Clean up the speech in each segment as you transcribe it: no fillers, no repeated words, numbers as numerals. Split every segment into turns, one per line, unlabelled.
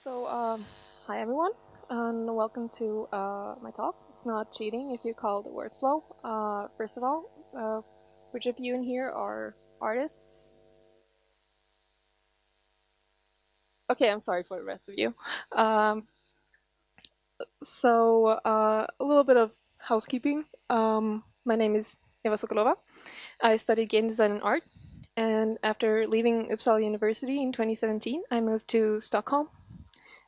Hi everyone, and welcome to my talk. It's not cheating if you call it word flow. First of all, which of you in here are artists? Okay, I'm sorry for the rest of you. Um, a little bit of housekeeping. My name is Eva Sokolova. I studied game design and art, and after leaving Uppsala University in 2017, I moved to Stockholm.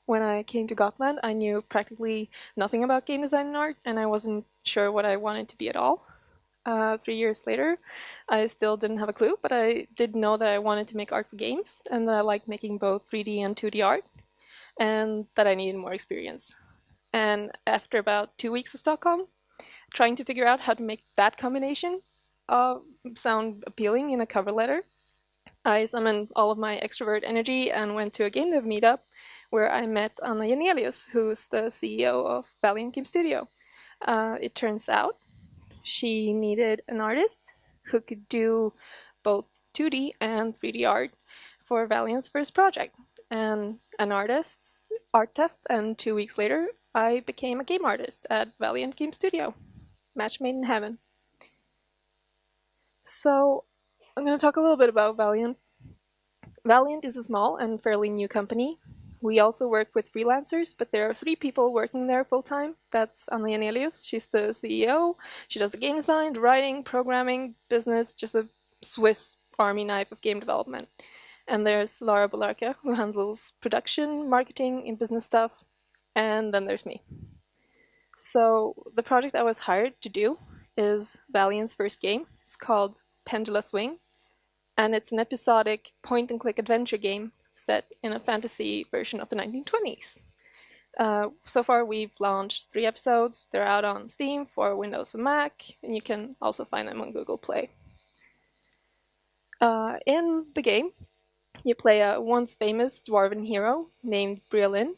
When I came to Gotland, I knew practically nothing about game design and art, and I wasn't sure what I wanted to be at all. 3 years later, I still didn't have a clue, but I did know that I wanted to make art for games, and that I liked making both 3D and 2D art, and that I needed more experience. And after about 2 weeks of Stockholm, trying to figure out how to make that combination uh, sound appealing in a cover letter, I summoned all of my extrovert energy and went to a game dev meetup where I met Anna Janelius, who's the CEO of Valiant Game Studio. It turns out she needed an artist who could do both 2D and 3D art for Valiant's first project. And an art test, and 2 weeks later, I became a game artist at Valiant Game Studio. Match made in heaven. So, I'm going to talk a little bit about Valiant. Valiant is a small and fairly new company. We also work with freelancers, but there are 3 people working there full time. That's Anna Janelius, she's the CEO. She does the game design, the writing, programming, business, just a Swiss army knife of game development. And there's Lara Bolarka, who handles production, marketing, and business stuff. And then there's me. So the project I was hired to do is Valiant's first game. It's called Pendula Swing, and it's an episodic point-and-click adventure game set in a fantasy version of the 1920s. So far, we've launched 3 episodes. They're out on Steam for Windows and Mac, and you can also find them on Google Play. In the game, you play a once famous dwarven hero named Brialyn.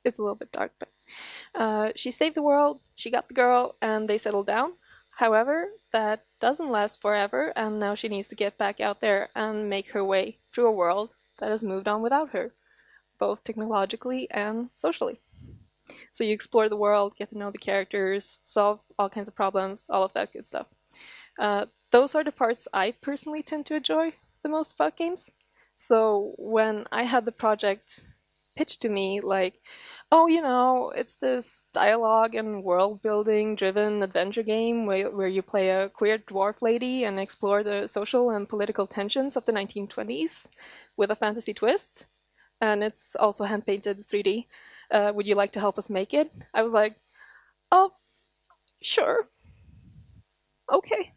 It's a little bit dark, but she saved the world, she got the girl, and they settled down. However, that doesn't last forever, and now she needs to get back out there and make her way through a world that has moved on without her, both technologically and socially. So you explore the world, get to know the characters, solve all kinds of problems, all of that good stuff. Those are the parts I personally tend to enjoy the most about games. So when I had the project pitched to me, like, oh, it's this dialogue and world building driven adventure game where you play a queer dwarf lady and explore the social and political tensions of the 1920s with a fantasy twist. And it's also hand painted 3D. Would you like to help us make it? I was like, oh, sure. Okay.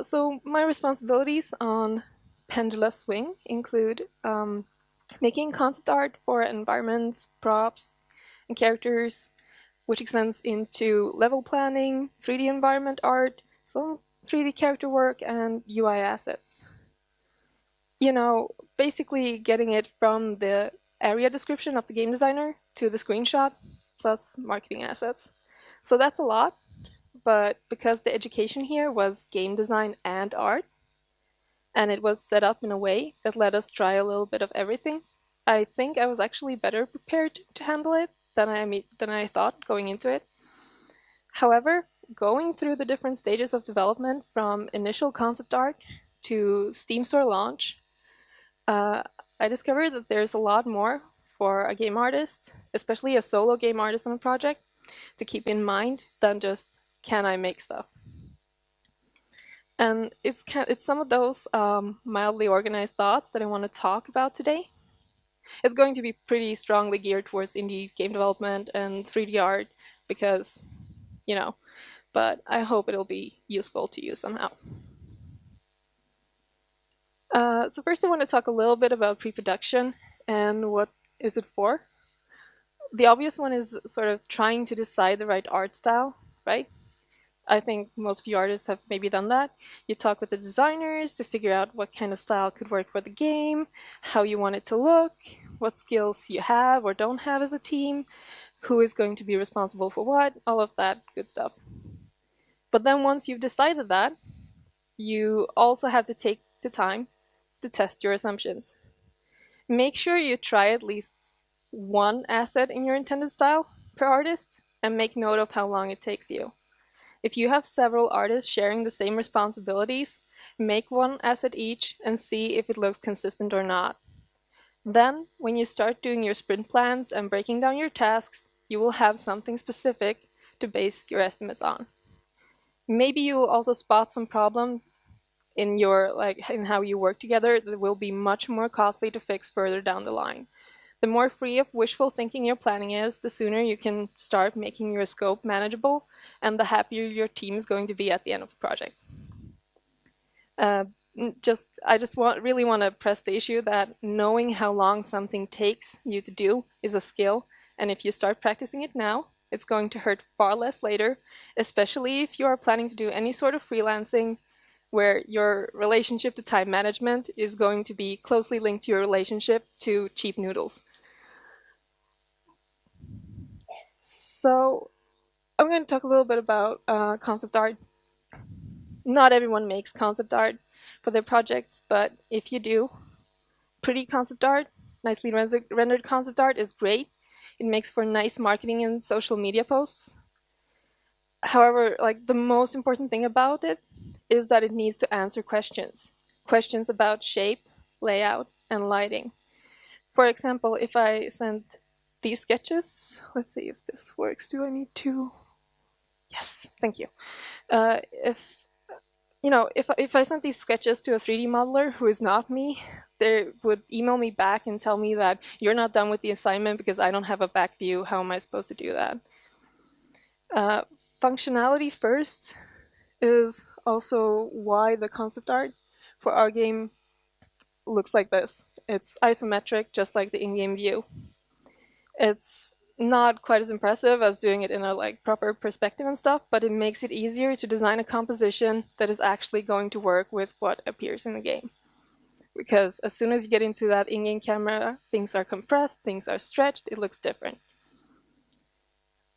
So my responsibilities on Pendula Swing include making concept art for environments, props, and characters, which extends into level planning, 3D environment art, some 3D character work, and UI assets. Basically getting it from the area description of the game designer to the screenshot, plus marketing assets. So that's a lot, but because the education here was game design and art, and it was set up in a way that let us try a little bit of everything, I think I was actually better prepared to handle it than I thought going into it. However, going through the different stages of development from initial concept art to Steam Store launch, I discovered that there's a lot more for a game artist, especially a solo game artist on a project, to keep in mind than just, can I make stuff? And it's some of those mildly organized thoughts that I want to talk about today. It's going to be pretty strongly geared towards indie game development and 3D art because, but I hope it'll be useful to you somehow. So first I want to talk a little bit about pre-production and what is it for. The obvious one is sort of trying to decide the right art style, right? I think most of you artists have maybe done that. You talk with the designers to figure out what kind of style could work for the game, how you want it to look, what skills you have or don't have as a team, who is going to be responsible for what, all of that good stuff. But then once you've decided that, you also have to take the time to test your assumptions. Make sure you try at least one asset in your intended style per artist, and make note of how long it takes you. If you have several artists sharing the same responsibilities, make one asset each and see if it looks consistent or not. Then, when you start doing your sprint plans and breaking down your tasks, you will have something specific to base your estimates on. Maybe you will also spot some problem in in how you work together that will be much more costly to fix further down the line. The more free of wishful thinking your planning is, the sooner you can start making your scope manageable, and the happier your team is going to be at the end of the project. I just really want to press the issue that knowing how long something takes you to do is a skill, and if you start practicing it now, it's going to hurt far less later, especially if you are planning to do any sort of freelancing where your relationship to time management is going to be closely linked to your relationship to cheap noodles. So I'm going to talk a little bit about concept art. Not everyone makes concept art for their projects, but if you do, pretty concept art, nicely rendered concept art is great. It makes for nice marketing and social media posts. However, the most important thing about it is that it needs to answer questions. Questions about shape, layout, and lighting. For example, if I send these sketches, let's see if this works. Do I need to? Yes, thank you. If I sent these sketches to a 3D modeler who is not me, they would email me back and tell me that you're not done with the assignment because I don't have a back view. How am I supposed to do that? Functionality first is also why the concept art for our game looks like this. It's isometric, just like the in-game view. It's not quite as impressive as doing it in a proper perspective and stuff, but it makes it easier to design a composition that is actually going to work with what appears in the game. Because as soon as you get into that in-game camera, things are compressed, things are stretched, it looks different.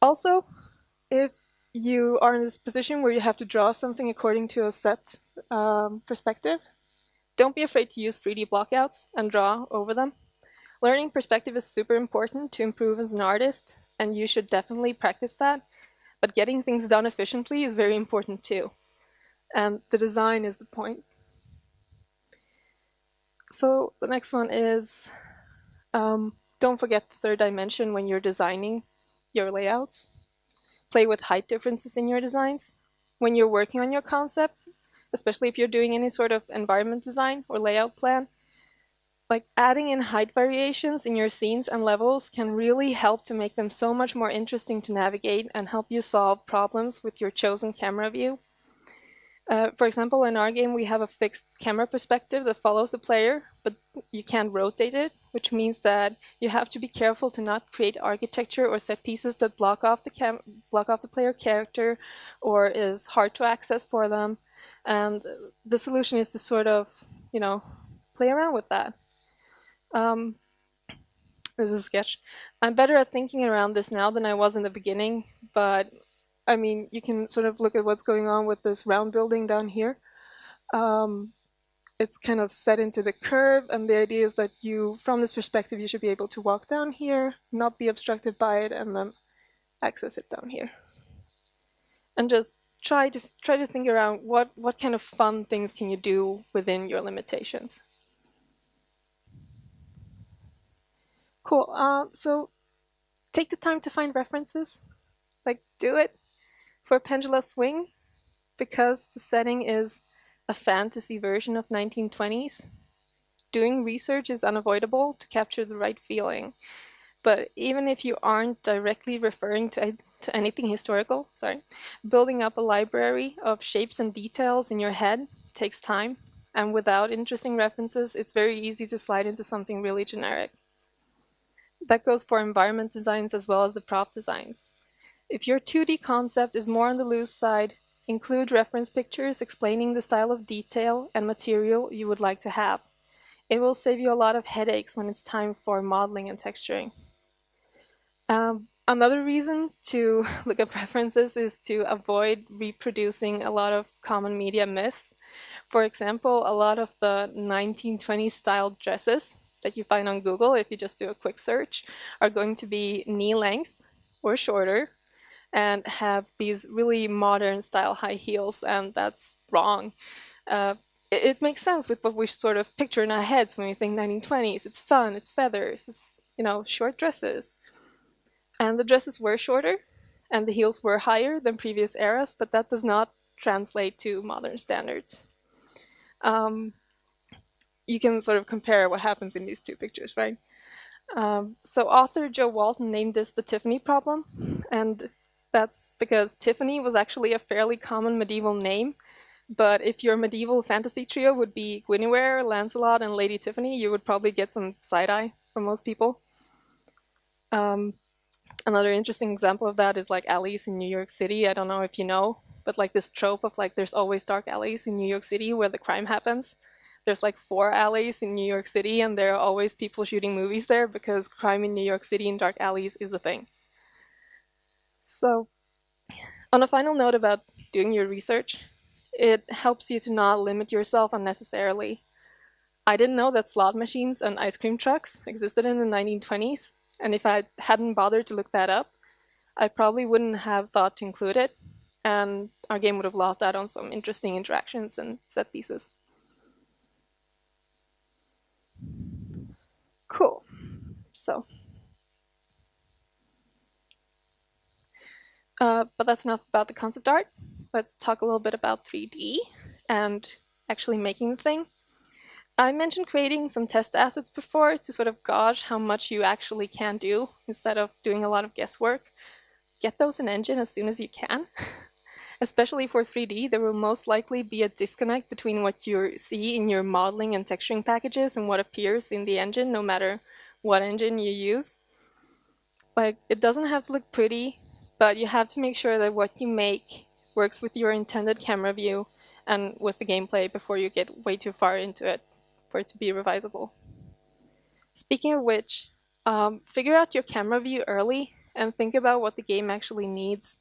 Also, if you are in this position where you have to draw something according to a set perspective, don't be afraid to use 3D blockouts and draw over them. Learning perspective is super important to improve as an artist, and you should definitely practice that. But getting things done efficiently is very important too. And the design is the point. So the next one is, don't forget the third dimension when you're designing your layouts. Play with height differences in your designs. When you're working on your concepts, especially if you're doing any sort of environment design or layout plan, adding in height variations in your scenes and levels can really help to make them so much more interesting to navigate and help you solve problems with your chosen camera view. For example, in our game, we have a fixed camera perspective that follows the player, but you can't rotate it, which means that you have to be careful to not create architecture or set pieces that block off the player character or is hard to access for them. And the solution is to sort of, play around with that. This is a sketch. I'm better at thinking around this now than I was in the beginning, but I mean, you can sort of look at what's going on with this round building down here. It's kind of set into the curve, and the idea is that from this perspective, you should be able to walk down here, not be obstructed by it, and then access it down here. And just try to think around what kind of fun things can you do within your limitations. Cool. So take the time to find references. Do it. For Pendula Swing, because the setting is a fantasy version of 1920s, doing research is unavoidable to capture the right feeling. But even if you aren't directly referring to anything historical, building up a library of shapes and details in your head takes time, and without interesting references, it's very easy to slide into something really generic. That goes for environment designs as well as the prop designs. If your 2D concept is more on the loose side, include reference pictures explaining the style of detail and material you would like to have. It will save you a lot of headaches when it's time for modeling and texturing. Another reason to look up references is to avoid reproducing a lot of common media myths. For example, a lot of the 1920s style dresses that you find on Google if you just do a quick search are going to be knee length or shorter and have these really modern style high heels, and that's wrong. It makes sense with what we sort of picture in our heads when we think 1920s. It's fun, it's feathers, it's, short dresses. And the dresses were shorter and the heels were higher than previous eras, but that does not translate to modern standards. You can sort of compare what happens in these two pictures, right? So author Joe Walton named this the Tiffany problem, and that's because Tiffany was actually a fairly common medieval name, but if your medieval fantasy trio would be Guinevere, Lancelot, and Lady Tiffany, you would probably get some side-eye from most people. Another interesting example of that is like alleys in New York City. I don't know if you know, but like this trope of like there's always dark alleys in New York City where the crime happens. There's like 4 alleys in New York City, and there are always people shooting movies there because crime in New York City in dark alleys is a thing. So, on a final note about doing your research, it helps you to not limit yourself unnecessarily. I didn't know that slot machines and ice cream trucks existed in the 1920s, and if I hadn't bothered to look that up, I probably wouldn't have thought to include it, and our game would have lost out on some interesting interactions and set pieces. Cool. So, but that's enough about the concept art. Let's talk a little bit about 3D and actually making the thing. I mentioned creating some test assets before to sort of gauge how much you actually can do instead of doing a lot of guesswork. Get those in Engine as soon as you can. Especially for 3D, there will most likely be a disconnect between what you see in your modeling and texturing packages and what appears in the engine, no matter what engine you use. Like, it doesn't have to look pretty, but you have to make sure that what you make works with your intended camera view and with the gameplay before you get way too far into it for it to be revisable. Speaking of which, figure out your camera view early and think about what the game actually needs.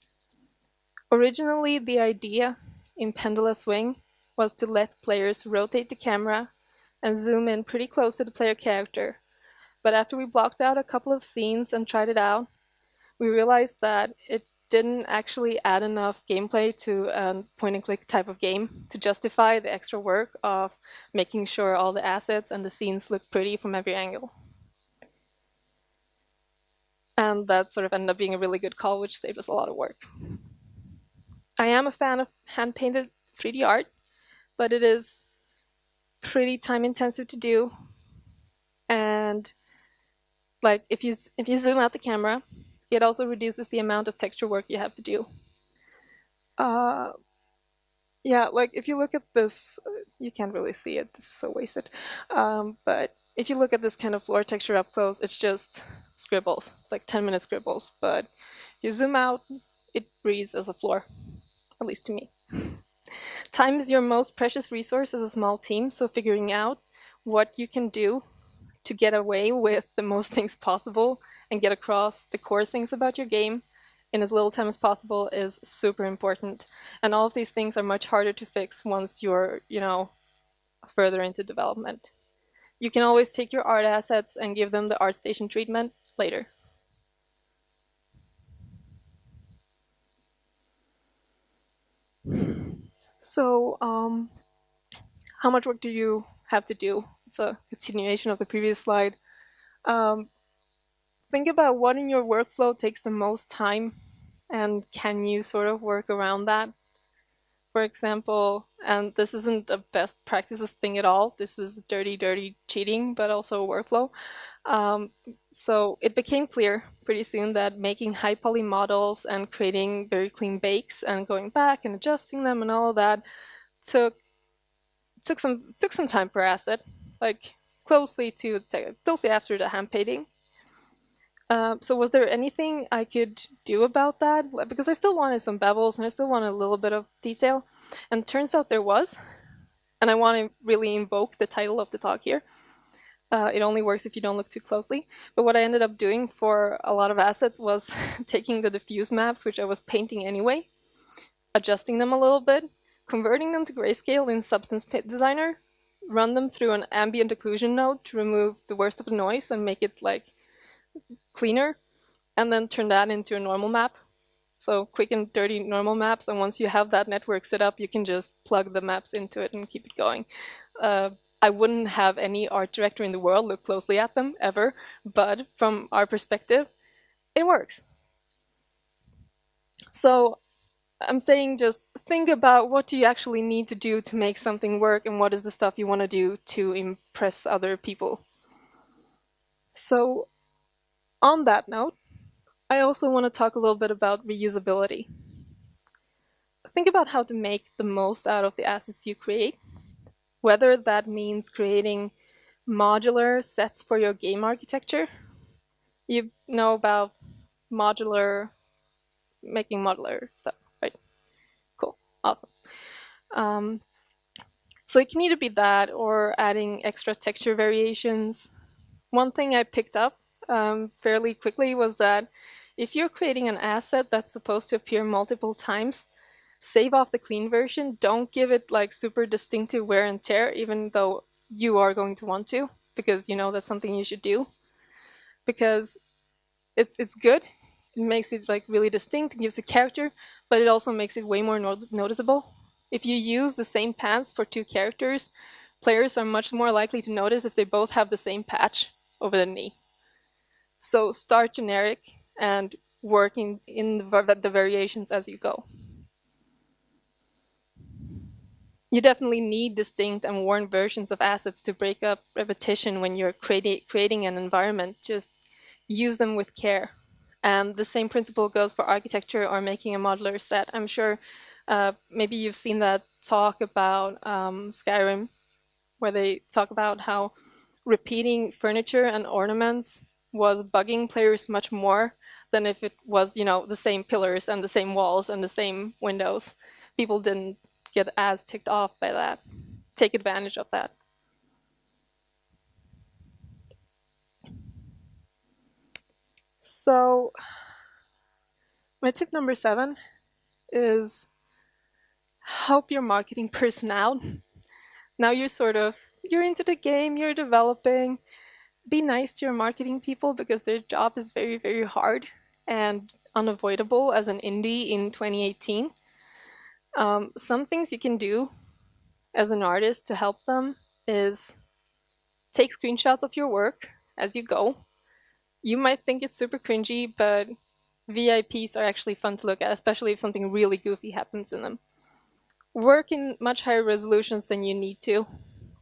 Originally, the idea in Pendula Swing was to let players rotate the camera and zoom in pretty close to the player character. But after we blocked out a couple of scenes and tried it out, we realized that it didn't actually add enough gameplay to a point-and-click type of game to justify the extra work of making sure all the assets and the scenes look pretty from every angle. And that sort of ended up being a really good call, which saved us a lot of work. I am a fan of hand-painted 3D art, but it is pretty time-intensive to do. And like if you zoom out the camera, it also reduces the amount of texture work you have to do. Yeah, like if you look at this, you can't really see it. This is so wasted. But if you look at this kind of floor texture up close, it's just scribbles. It's like 10-minute scribbles. But if you zoom out, it reads as a floor. At least to me. Time is your most precious resource as a small team, so figuring out what you can do to get away with the most things possible and get across the core things about your game in as little time as possible is super important. And all of these things are much harder to fix once you're, further into development. You can always take your art assets and give them the ArtStation treatment later. So, how much work do you have to do? It's a continuation of the previous slide. Think about what in your workflow takes the most time, and can you sort of work around that? For example, and this isn't a best practices thing at all, this is dirty cheating, but also workflow. So it became clear pretty soon that making high poly models and creating very clean bakes and going back and adjusting them and all of that took some time per asset, like closely after the hand painting. So was there anything I could do about that? Because I still wanted some bevels and I still wanted a little bit of detail. And turns out there was. And I want to really invoke the title of the talk here. It only works if you don't look too closely. But what I ended up doing for a lot of assets was taking the diffuse maps, which I was painting anyway, adjusting them a little bit, converting them to grayscale in Substance Designer, run them through an ambient occlusion node to remove the worst of the noise and make it like cleaner, and then turn that into a normal map. So quick and dirty normal maps, and once you have that network set up, you can just plug the maps into it and keep it going. I wouldn't have any art director in the world look closely at them ever, but from our perspective, it works. So I'm saying just think about what do you actually need to do to make something work, and what is the stuff you want to do to impress other people. So on that note, I also want to talk a little bit about reusability. Think about how to make the most out of the assets you create, whether that means creating modular sets for your game architecture. You know about making modular stuff, right? Cool, awesome. So it can either be that or adding extra texture variations. One thing I picked up fairly quickly was that if you're creating an asset that's supposed to appear multiple times, save off the clean version. Don't give it like super distinctive wear and tear, even though you are going to want to, because you know that's something you should do. Because it's good. It makes it like really distinct and gives it character, but it also makes it way more noticeable. If you use the same pants for two characters, players are much more likely to notice if they both have the same patch over the knee. So start generic and work in the variations as you go. You definitely need distinct and worn versions of assets to break up repetition when you're creating an environment. Just use them with care. And the same principle goes for architecture or making a modular set. I'm sure maybe you've seen that talk about Skyrim, where they talk about how repeating furniture and ornaments was bugging players much more than if it was, you know, the same pillars and the same walls and the same windows. People didn't get as ticked off by that. Take advantage of that. So my tip number 7 is help your marketing person out. Now you're into the game, you're developing. Be nice to your marketing people because their job is very, very hard and unavoidable as an indie in 2018. Some things you can do as an artist to help them is take screenshots of your work as you go. You might think it's super cringy, but VIPs are actually fun to look at, especially if something really goofy happens in them. Work in much higher resolutions than you need to,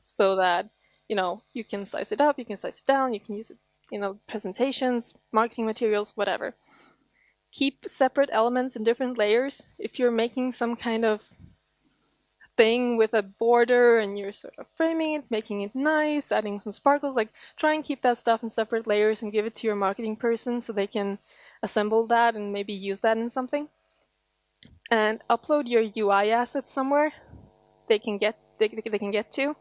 so that, you know, you can size it up, you can size it down, you can use it, you know, presentations, marketing materials, whatever. Keep separate elements in different layers. If you're making some kind of thing with a border and you're sort of framing it, making it nice, adding some sparkles, like try and keep that stuff in separate layers and give it to your marketing person so they can assemble that and maybe use that in something. And upload your UI assets somewhere they can get to.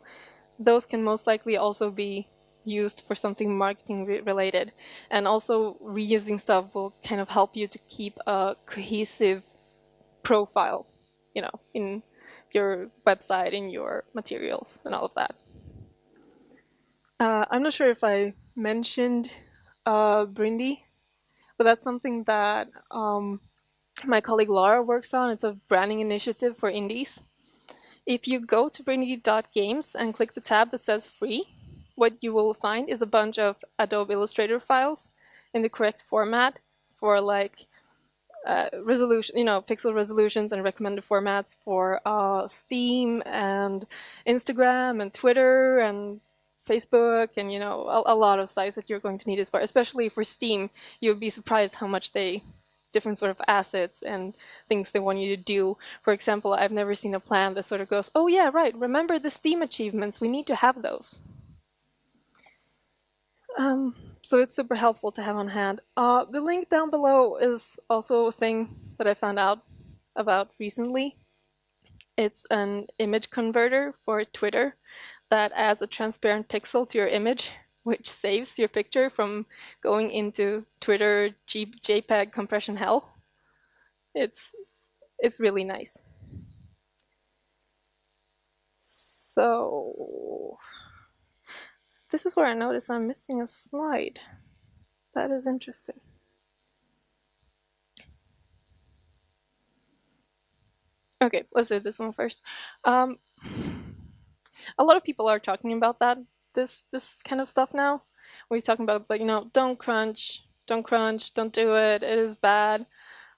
Those can most likely also be used for something marketing related. And also reusing stuff will kind of help you to keep a cohesive profile, you know, in your website, in your materials, and all of that. I'm not sure if I mentioned Brindy, but that's something that my colleague Laura works on. It's a branding initiative for indies. If you go to brindy.games and click the tab that says free, what you will find is a bunch of Adobe Illustrator files in the correct format for like resolution, you know, pixel resolutions and recommended formats for Steam and Instagram and Twitter and Facebook and, you know, a lot of sites that you're going to need as far, especially for Steam. You'll be surprised how much different sort of assets and things they want you to do. For example, I've never seen a plan that sort of goes, oh yeah, right, remember the Steam achievements, we need to have those. So it's super helpful to have on hand. The link down below is also a thing that I found out about recently. It's an image converter for Twitter that adds a transparent pixel to your image, which saves your picture from going into Twitter JPEG compression hell. It's really nice. So this is where I notice I'm missing a slide. That is interesting. Okay, let's do this one first. Um, a lot of people are talking about this kind of stuff now. We're talking about like, don't crunch, don't do it. It is bad.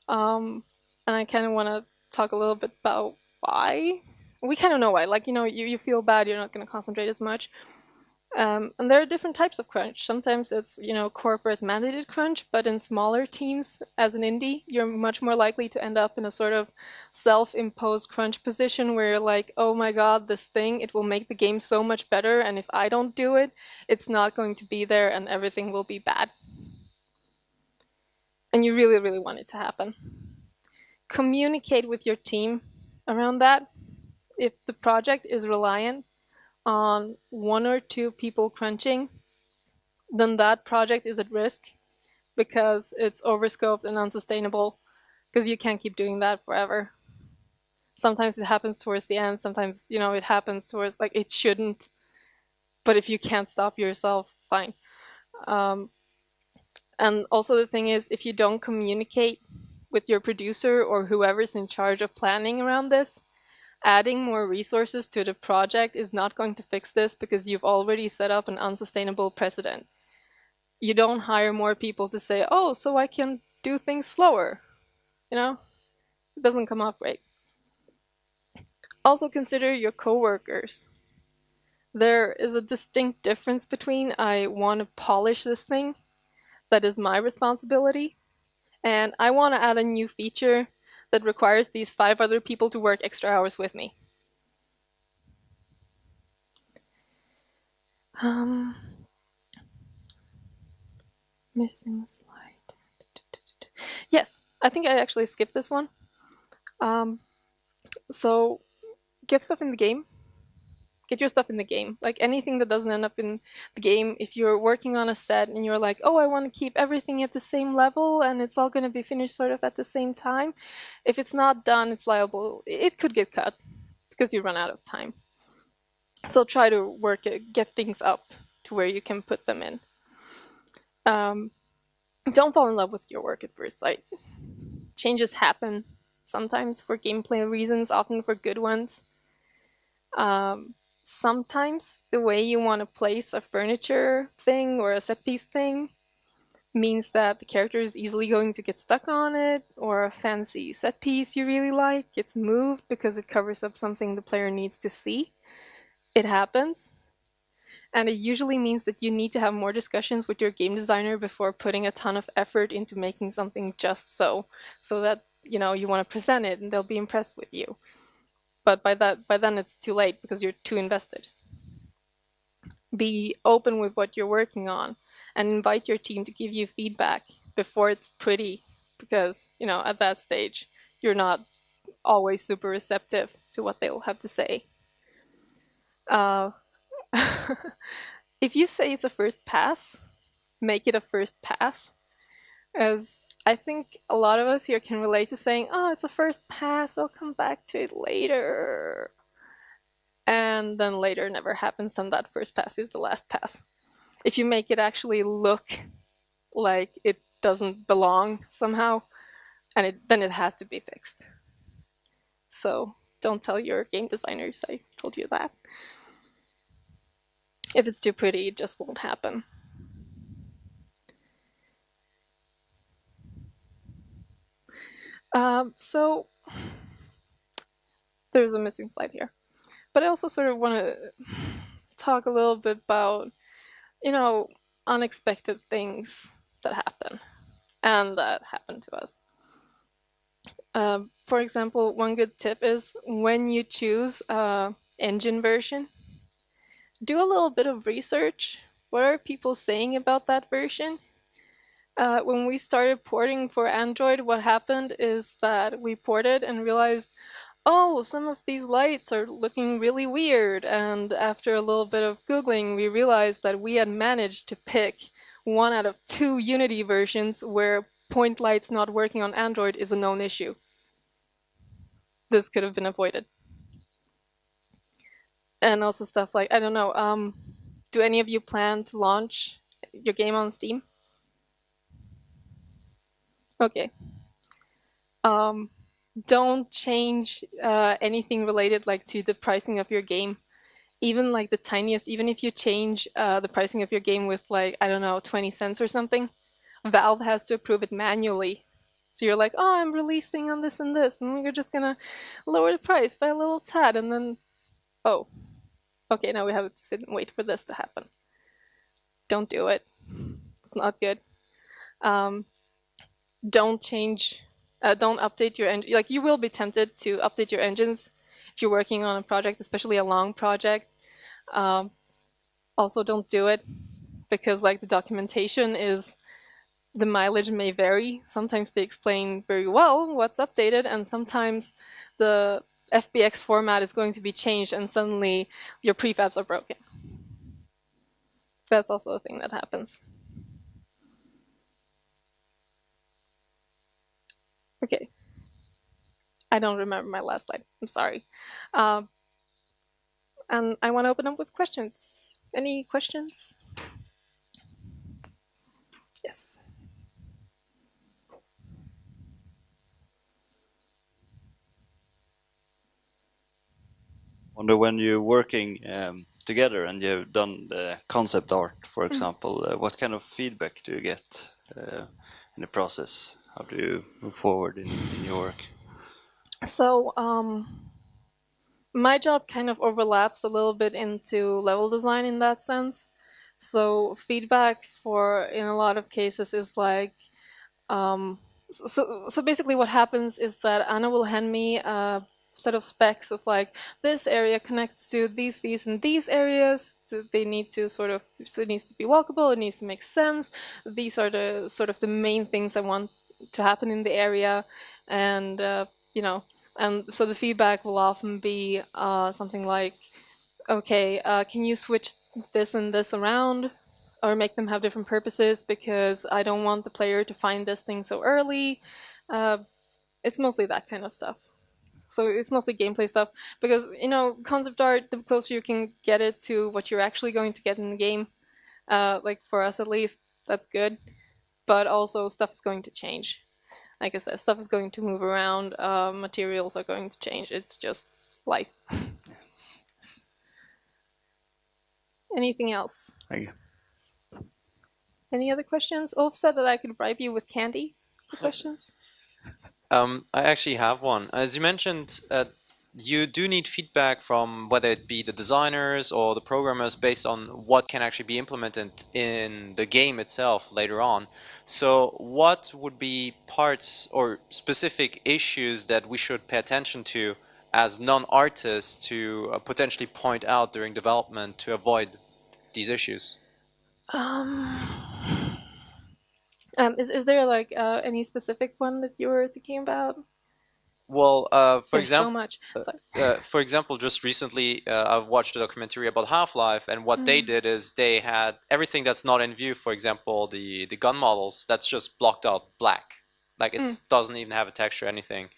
And I kind of want to talk a little bit about why. We kind of know why. Like, you feel bad, you're not going to concentrate as much. And there are different types of crunch. Sometimes it's, corporate mandated crunch, but in smaller teams, as an indie, you're much more likely to end up in a sort of self-imposed crunch position where you're like, oh my god, this thing, it will make the game so much better, and if I don't do it, it's not going to be there and everything will be bad. And you really, really want it to happen. Communicate with your team around that. If the project is reliant on one or two people crunching, then that project is at risk because it's overscoped and unsustainable, because you can't keep doing that forever. Sometimes it happens towards the end, sometimes, it happens towards, like, it shouldn't, but if you can't stop yourself, fine. And also the thing is, if you don't communicate with your producer or whoever's in charge of planning around this, adding more resources to the project is not going to fix this because you've already set up an unsustainable precedent. You don't hire more people to say, oh, so I can do things slower. It doesn't come off great. Also consider your coworkers. There is a distinct difference between I want to polish this thing, that is my responsibility, and I want to add a new feature that requires these 5 other people to work extra hours with me. Missing slide. Yes, I think I actually skipped this one. So get stuff in the game. Get your stuff in the game. Like anything that doesn't end up in the game, if you're working on a set and you're like, oh, I want to keep everything at the same level and it's all going to be finished sort of at the same time, if it's not done, it's liable. It could get cut because you run out of time. So try to get things up to where you can put them in. Don't fall in love with your work at first sight. Changes happen sometimes for gameplay reasons, often for good ones. Sometimes the way you want to place a furniture thing or a set piece thing means that the character is easily going to get stuck on it, or a fancy set piece you really like gets moved because it covers up something the player needs to see. It happens. And it usually means that you need to have more discussions with your game designer before putting a ton of effort into making something just so that, you want to present it and they'll be impressed with you. But by then it's too late because you're too invested. Be open with what you're working on and invite your team to give you feedback before it's pretty, because, at that stage, you're not always super receptive to what they'll have to say. If you say it's a first pass, make it a first pass. As I think a lot of us here can relate to saying, oh, it's a first pass, I'll come back to it later. And then later never happens, and that first pass is the last pass. If you make it actually look like it doesn't belong somehow, then it has to be fixed. So don't tell your game designers I told you that. If it's too pretty, it just won't happen. So there's a missing slide here. But I also sort of want to talk a little bit about, unexpected things that happen and that happen to us. For example, one good tip is when you choose an engine version, do a little bit of research. What are people saying about that version? When we started porting for Android, what happened is that we ported and realized, oh, some of these lights are looking really weird. And after a little bit of Googling, we realized that we had managed to pick 1 out of 2 Unity versions where point lights not working on Android is a known issue. This could have been avoided. And also stuff like, I don't know, do any of you plan to launch your game on Steam? Okay. Um, don't change anything related like to the pricing of your game. Even like the tiniest, even if you change the pricing of your game with like, I don't know, 20 cents or something, Valve has to approve it manually. So you're like, oh, I'm releasing on this and this, and we're just gonna lower the price by a little tad, and then, oh, okay, now we have to sit and wait for this to happen. Don't do it. It's not good. Um, don't change, don't update your engine. Like, you will be tempted to update your engines if you're working on a project, especially a long project. Um, Also, don't do it because, like, the documentation is, the mileage may vary. Sometimes they explain very well what's updated, and sometimes the FBX format is going to be changed, and suddenly your prefabs are broken. That's also a thing that happens. Okay. I don't remember my last slide. I'm sorry. And I want to open up with questions. Any questions? Yes.
Wonder when you're working together and you've done the concept art, for example, what kind of feedback do you get in the process? How do you move forward in your work?
So, my job kind of overlaps a little bit into level design in that sense. So feedback for in a lot of cases is like, so basically what happens is that Anna will hand me a set of specs of like, this area connects to these and these areas. They need to sort of, so it needs to be walkable, it needs to make sense. These are the sort of the main things I want to happen in the area, and you know, and so the feedback will often be something like, okay, can you switch this and this around, or make them have different purposes, because I don't want the player to find this thing so early. It's mostly that kind of stuff. So it's mostly gameplay stuff, because, concept art, the closer you can get it to what you're actually going to get in the game, like for us at least, that's good. But also stuff is going to change. Like I said, stuff is going to move around, materials are going to change. It's just life. Anything else?
Thank you.
Any other questions? Ulf said that I could bribe you with candy for questions.
I actually have one. As you mentioned, you do need feedback from whether it be the designers or the programmers based on what can actually be implemented in the game itself later on. So what would be parts or specific issues that we should pay attention to as non-artists to potentially point out during development to avoid these issues?
Is there like any specific one that you were thinking about?
Well,
There's so much. Sorry.
for example, just recently I've watched a documentary about Half-Life, and what they did is they had everything that's not in view. For example, the gun models, that's just blocked out black, like it doesn't even have a texture, anything.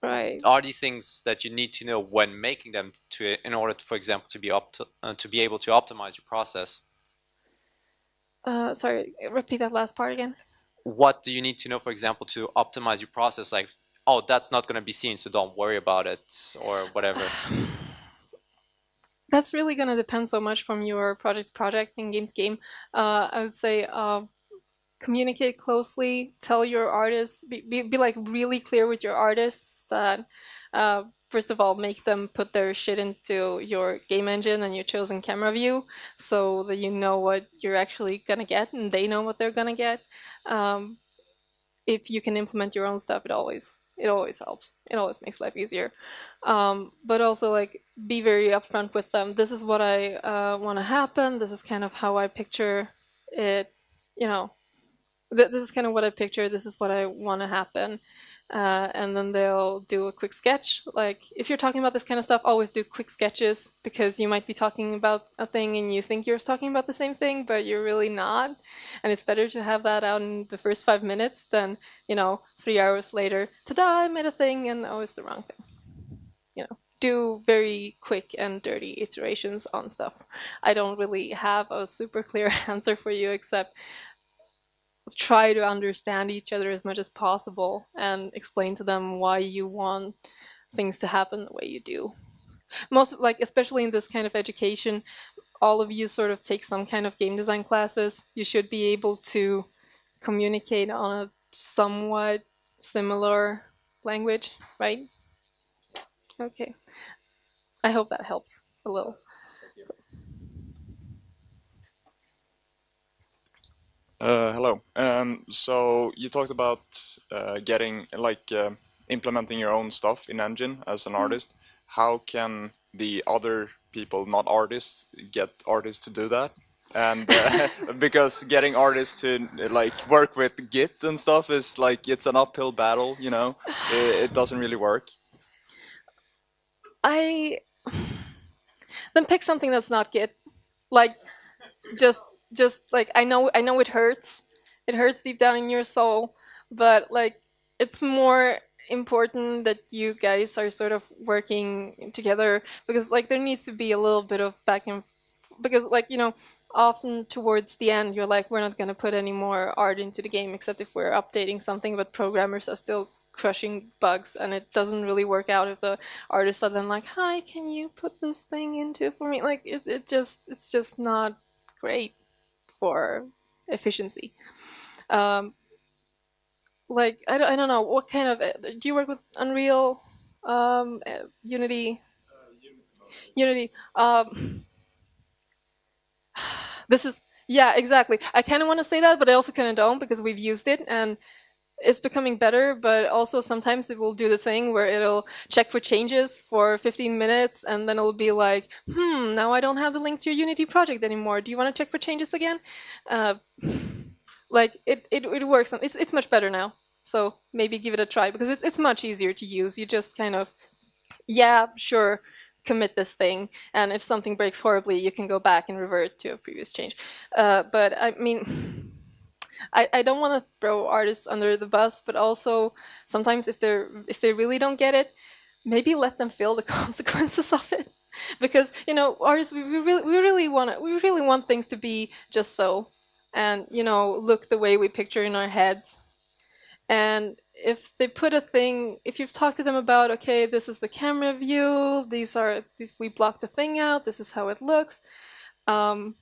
Right.
Are these things that you need to know when making them in order to, for example, to be able to optimize your process?
Sorry, repeat that last part again.
What do you need to know, for example, to optimize your process? Like, oh, that's not going to be seen, so don't worry about it, or whatever.
That's really going to depend so much from your project to project and game to game. I would say communicate closely, tell your artists, be like really clear with your artists that first of all, make them put their shit into your game engine and your chosen camera view, so that you know what you're actually gonna get and they know what they're gonna get. If you can implement your own stuff, it always helps. It always makes life easier. But also, like, be very upfront with them. This is what I want to happen. This is kind of how I picture it. This is kind of what I picture. This is what I want to happen. And then they'll do a quick sketch. Like, if you're talking about this kind of stuff, always do quick sketches, because you might be talking about a thing and you think you're talking about the same thing, but you're really not. And it's better to have that out in the first 5 minutes than, 3 hours later, ta-da, I made a thing, and oh, it's the wrong thing. do very quick and dirty iterations on stuff. I don't really have a super clear answer for you, except try to understand each other as much as possible and explain to them why you want things to happen the way you do. Most, like, especially in this kind of education, all of you sort of take some kind of game design classes. You should be able to communicate on a somewhat similar language, right? Okay. I hope that helps a little.
Hello. So you talked about getting implementing your own stuff in engine as an artist. How can the other people, not artists, get artists to do that? And because getting artists to like work with Git and stuff is like it's an uphill battle, you know. It doesn't really work.
I then pick something that's not Git. Like just like I know it hurts. It hurts deep down in your soul, but like it's more important that you guys are sort of working together, because like there needs to be a little bit of back and because like often towards the end you're like, we're not going to put any more art into the game except if we're updating something, but programmers are still crushing bugs, and it doesn't really work out if the artists are then like, hi, can you put this thing into it for me? Like it's just not great for efficiency. Like I don't know what kind of do you work with Unreal, Unity? Unity. This is, yeah, exactly. I kind of want to say that, but I also kind of don't, because we've used it and it's becoming better, but also sometimes it will do the thing where it'll check for changes for 15 minutes and then it'll be like, now I don't have the link to your Unity project anymore. Do you want to check for changes again? Like it works. It's much better now. So maybe give it a try, because it's much easier to use. You just kind of, yeah, sure, commit this thing, and if something breaks horribly, you can go back and revert to a previous change. But I mean, I don't want to throw artists under the bus, but also sometimes if they really don't get it, maybe let them feel the consequences of it. Because artists, we really want things to be just so, and look the way we picture in our heads. And if they put a thing, if you've talked to them about, okay, this is the camera view, we block the thing out, this is how it looks, and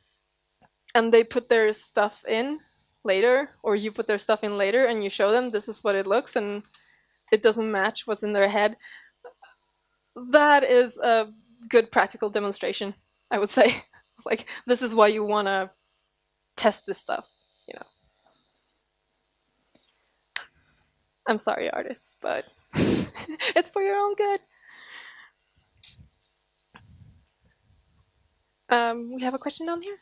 they put their stuff in later, or you put their stuff in later, and you show them this is what it looks, and it doesn't match what's in their head, that is a good practical demonstration, I would say. Like, this is why you want to test this stuff. I'm sorry, artists, but it's for your own good. We have a question down here.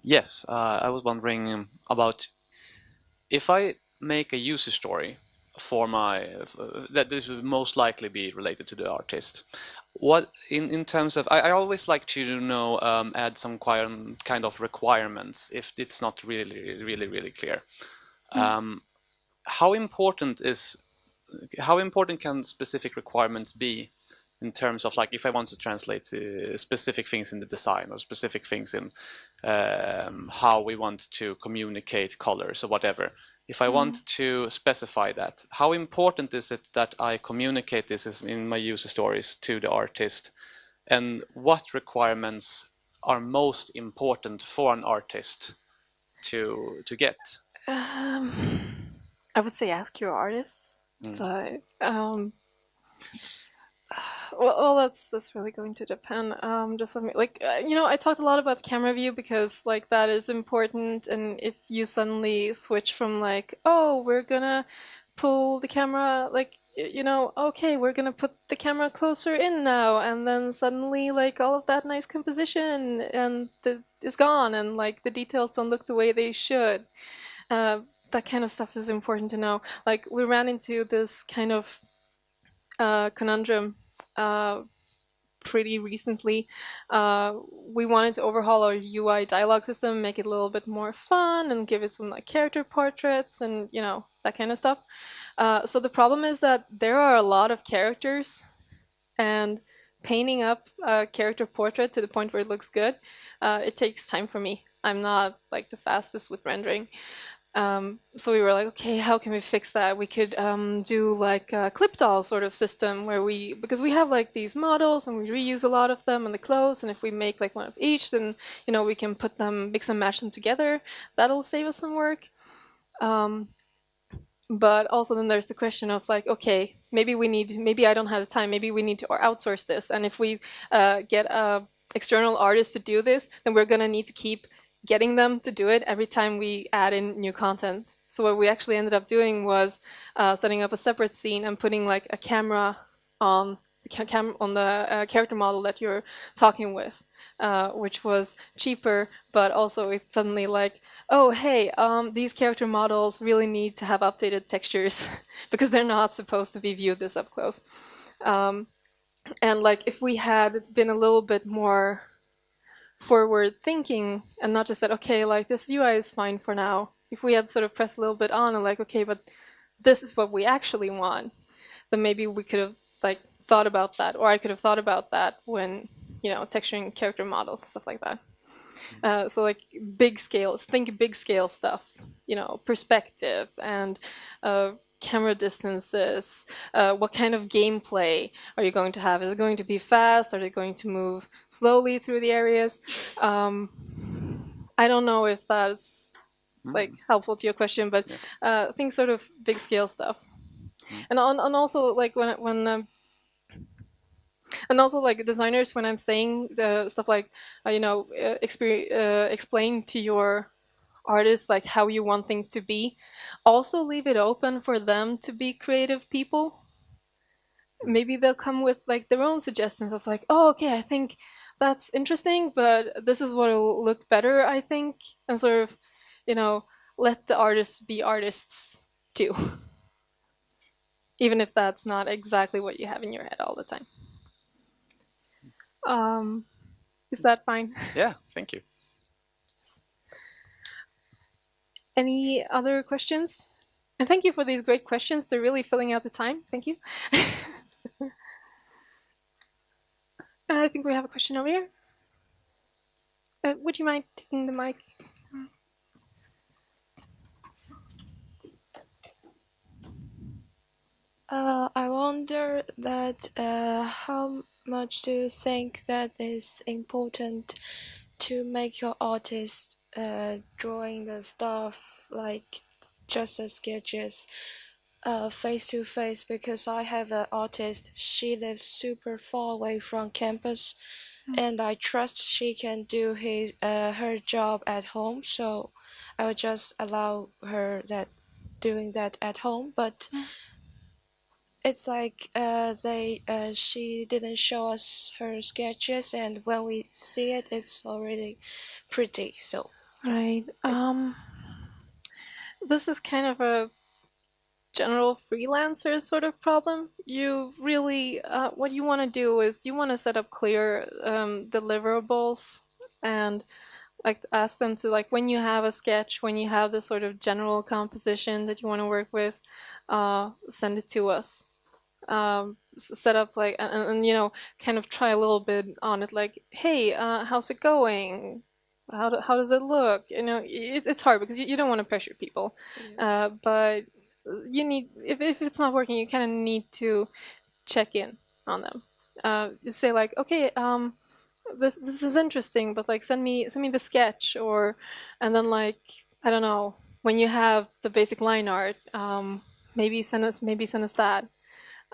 Yes, I was wondering about if I make a user story for that this would most likely be related to the artist. What in terms of I always like to add some kind of requirements if it's not really clear. How important can specific requirements be in terms of, like, if I want to translate specific things in the design or specific things in how we want to communicate colors or whatever? If I want to specify that, how important is it that I communicate this in my user stories to the artist? And what requirements are most important for an artist to get?
I would say ask your artists, but well, that's really going to depend. Just let me, like, I talked a lot about camera view because, like, that is important. And if you suddenly switch from, like, oh, we're gonna pull the camera, like, okay, we're gonna put the camera closer in now, and then suddenly, like, all of that nice composition and is gone, and like the details don't look the way they should. That kind of stuff is important to know. Like, we ran into this kind of conundrum pretty recently. We wanted to overhaul our UI dialogue system, make it a little bit more fun, and give it some like character portraits and that kind of stuff. So the problem is that there are a lot of characters, and painting up a character portrait to the point where it looks good, it takes time for me. I'm not like the fastest with rendering. So we were like, okay, how can we fix that? We could do like a clip doll sort of system where because we have like these models and we reuse a lot of them and the clothes, and if we make like one of each, then we can put them, mix and match them together. That'll save us some work. But also then there's the question of like, okay, maybe I don't have the time, maybe we need to outsource this, and if we get a external artist to do this, then we're gonna need to keep getting them to do it every time we add in new content. So what we actually ended up doing was setting up a separate scene and putting like a camera on the character model that you're talking with, which was cheaper, but also it's suddenly like, oh hey, these character models really need to have updated textures because they're not supposed to be viewed this up close. And like if we had been a little bit more forward thinking and not just said, okay, like this UI is fine for now. If we had sort of pressed a little bit on and like, okay, but this is what we actually want, then maybe we could have like thought about that, or I could have thought about that when, texturing character models and stuff like that. So like big scale, think big scale stuff, perspective and camera distances, what kind of gameplay are you going to have? Is it going to be fast? Are they going to move slowly through the areas? I don't know if that's like helpful to your question, but think sort of big scale stuff. And also like when and also like designers, when I'm saying the stuff like explain to your artists like how you want things to be, also leave it open for them to be creative people. Maybe they'll come with like their own suggestions of like, oh okay, I think that's interesting, but this is what will look better, I think, and sort of let the artists be artists too, even if that's not exactly what you have in your head all the time. Is that fine?
Yeah, thank you.
Any other questions? And thank you for these great questions. They're really filling out the time. Thank you. I think we have a question over here. Would you mind taking the mic?
I wonder that how much do you think that is important to make your artist drawing the stuff like just the sketches face to face? Because I have an artist, she lives super far away from campus, and I trust she can do her job at home, so I would just allow her doing that at home. But it's like she didn't show us her sketches, and when we see it, it's already pretty. So
right. This is kind of a general freelancer sort of problem. You really, what you want to do is you want to set up clear deliverables and like ask them to, like, when you have a sketch, when you have this sort of general composition that you want to work with, send it to us. Set up like and kind of try a little bit on it, like, hey, how's it going? How does it look? It's hard because you don't want to pressure people, but you need, if it's not working, you kind of need to check in on them. You say like, okay, this is interesting, but like send me the sketch, and then like, I don't know, when you have the basic line art, maybe send us that.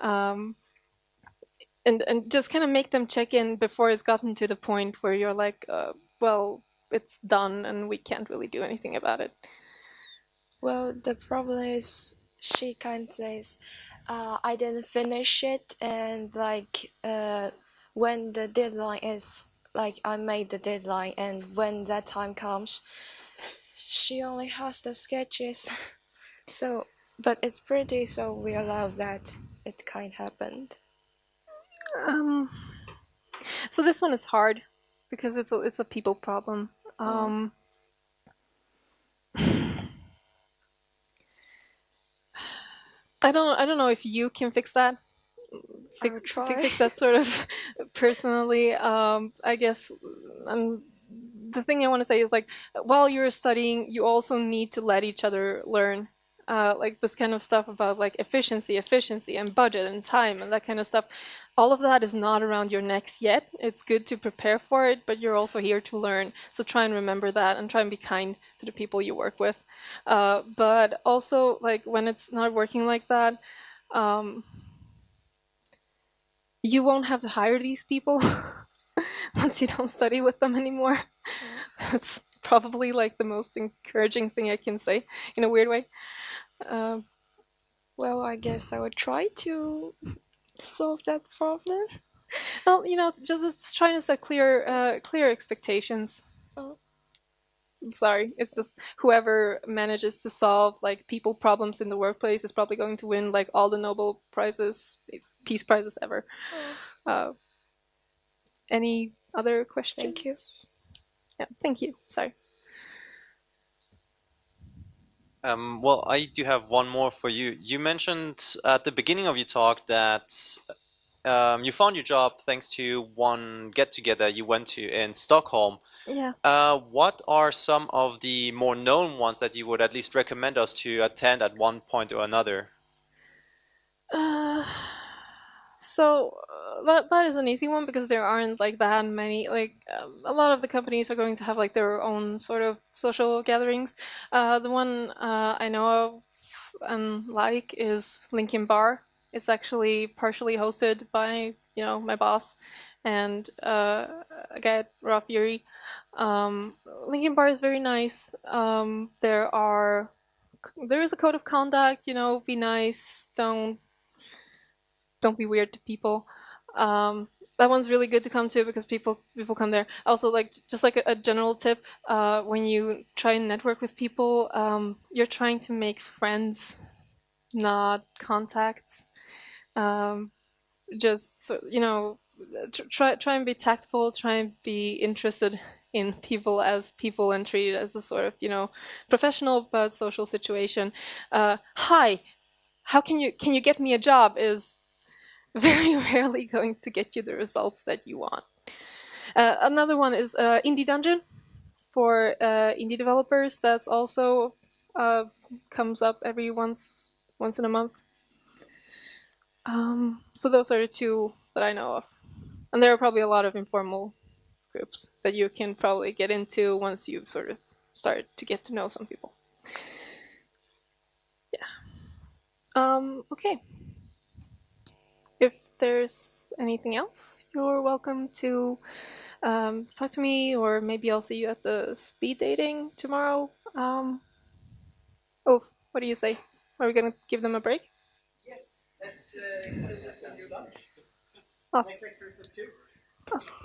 And just kind of make them check in before it's gotten to the point where you're like, well, it's done and we can't really do anything about it.
well, the problem is she kind of says, I didn't finish it, and like when the deadline is, like, I made the deadline, and when that time comes, she only has the sketches. So, but it's pretty, so we allow that. It kind of happened.
So this one is hard because it's a people problem. I don't know if you can fix that.
I'll try.
Fix that sort of personally. I guess the thing I want to say is like while you're studying, you also need to let each other learn. Like this kind of stuff about like efficiency, and budget, and time, and that kind of stuff. All of that is not around your necks yet. It's good to prepare for it, but you're also here to learn. So try and remember that, and try and be kind to the people you work with. But also, like when it's not working like that, you won't have to hire these people once you don't study with them anymore. That's probably like the most encouraging thing I can say in a weird way.
Well, I guess I would try to solve that problem.
Well, just trying to set clear expectations.
Oh.
I'm sorry, it's just whoever manages to solve like people problems in the workplace is probably going to win like all the Nobel prizes, peace prizes ever. Any other questions?
Thank you.
Yeah, thank you. Sorry.
Well, I do have one more for you. You mentioned at the beginning of your talk that you found your job thanks to one get-together you went to in Stockholm.
Yeah.
What are some of the more known ones that you would at least recommend us to attend at one point or another?
So that is an easy one because there aren't like that many. Like a lot of the companies are going to have like their own sort of social gatherings. The one I know of and like is Linkin Bar. It's actually partially hosted by my boss and a guy at Raw Fury. Linkin Bar is very nice. There is a code of conduct. Be nice. Don't be weird to people. That one's really good to come to because people come there. Also, like just like a general tip, when you try and network with people, you're trying to make friends, not contacts. Just try and be tactful. Try and be interested in people as people and treat it as a sort of professional but social situation. Hi, how can you get me a job is very rarely going to get you the results that you want. Another one is Indie Dungeon for indie developers. That's also comes up every once in a month. So those are the two that I know of, and there are probably a lot of informal groups that you can probably get into once you've sort of started to get to know some people. Yeah. Okay. If there's anything else, you're welcome to talk to me, or maybe I'll see you at the speed dating tomorrow. Oh, what do you say? Are we gonna give them a break?
Yes, let's do lunch.
Awesome.
Make breakfast at 2.
Awesome.